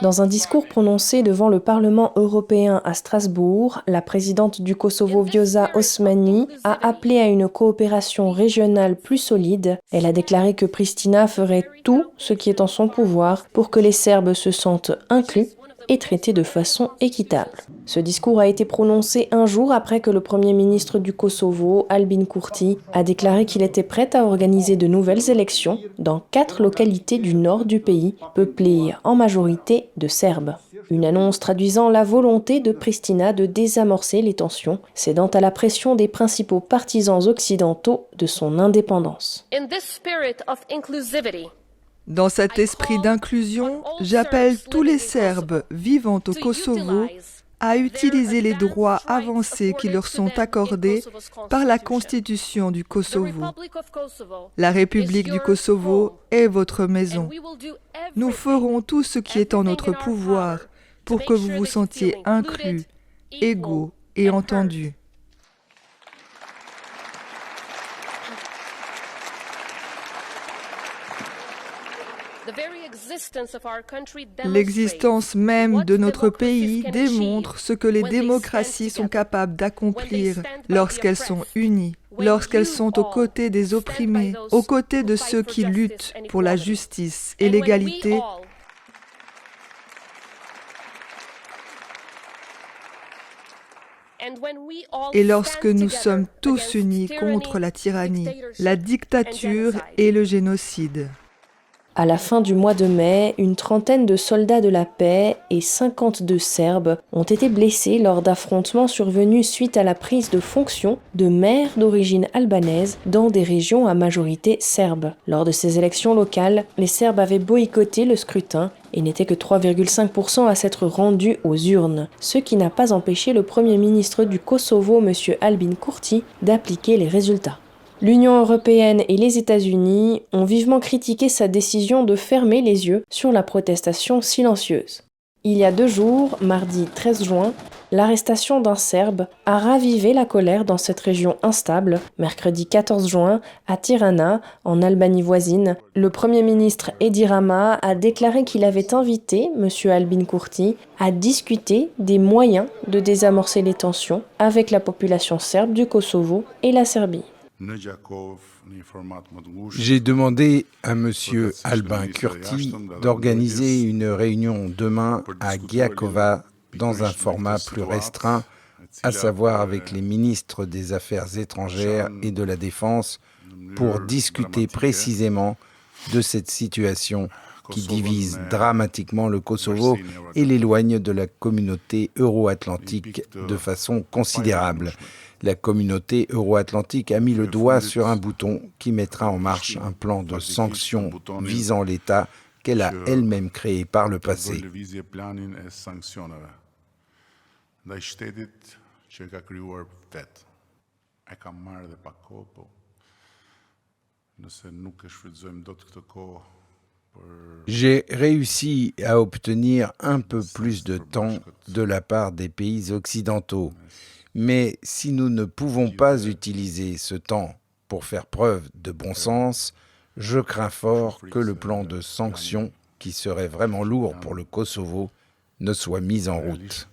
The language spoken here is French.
Dans un discours prononcé devant le Parlement européen à Strasbourg, la présidente du Kosovo Vjosa Osmani a appelé à une coopération régionale plus solide. Elle a déclaré que Pristina ferait tout ce qui est en son pouvoir pour que les Serbes se sentent inclus et traités de façon équitable. Ce discours a été prononcé un jour après que le Premier ministre du Kosovo, Albin Kurti, a déclaré qu'il était prêt à organiser de nouvelles élections dans 4 localités du nord du pays, peuplées en majorité de Serbes. Une annonce traduisant la volonté de Pristina de désamorcer les tensions, cédant à la pression des principaux partisans occidentaux de son indépendance. Dans cet esprit d'inclusion, j'appelle tous les Serbes vivant au Kosovo à utiliser les droits avancés qui leur sont accordés par la Constitution du Kosovo. La République du Kosovo est votre maison. Nous ferons tout ce qui est en notre pouvoir pour que vous vous sentiez inclus, égaux et entendus. L'existence même de notre pays démontre ce que les démocraties sont capables d'accomplir lorsqu'elles sont unies, lorsqu'elles sont aux côtés des opprimés, aux côtés de ceux qui luttent pour la justice et l'égalité. Et lorsque nous sommes tous unis contre la tyrannie, la dictature et le génocide. À la fin du mois de mai, une trentaine de soldats de la paix et 52 Serbes ont été blessés lors d'affrontements survenus suite à la prise de fonction de maires d'origine albanaise dans des régions à majorité serbe. Lors de ces élections locales, les Serbes avaient boycotté le scrutin et n'étaient que 3,5% à s'être rendus aux urnes, ce qui n'a pas empêché le Premier ministre du Kosovo, M. Albin Kurti, d'appliquer les résultats. L'Union européenne et les États-Unis ont vivement critiqué sa décision de fermer les yeux sur la protestation silencieuse. Il y a 2 jours, mardi 13 juin, l'arrestation d'un Serbe a ravivé la colère dans cette région instable. Mercredi 14 juin, à Tirana, en Albanie voisine, le Premier ministre Edi Rama a déclaré qu'il avait invité M. Albin Kurti à discuter des moyens de désamorcer les tensions avec la population serbe du Kosovo et la Serbie. J'ai demandé à M. Albin Kurti d'organiser une réunion demain à Giakovo dans un format plus restreint, à savoir avec les ministres des Affaires étrangères et de la Défense, pour discuter précisément de cette situation qui divise dramatiquement le Kosovo et l'éloigne de la communauté euro-atlantique de façon considérable. La communauté euro-atlantique a mis le doigt sur un bouton qui mettra en marche un plan de sanctions visant l'État qu'elle a elle-même créé par le passé. J'ai réussi à obtenir un peu plus de temps de la part des pays occidentaux. Mais si nous ne pouvons pas utiliser ce temps pour faire preuve de bon sens, je crains fort que le plan de sanctions, qui serait vraiment lourd pour le Kosovo, ne soit mis en route.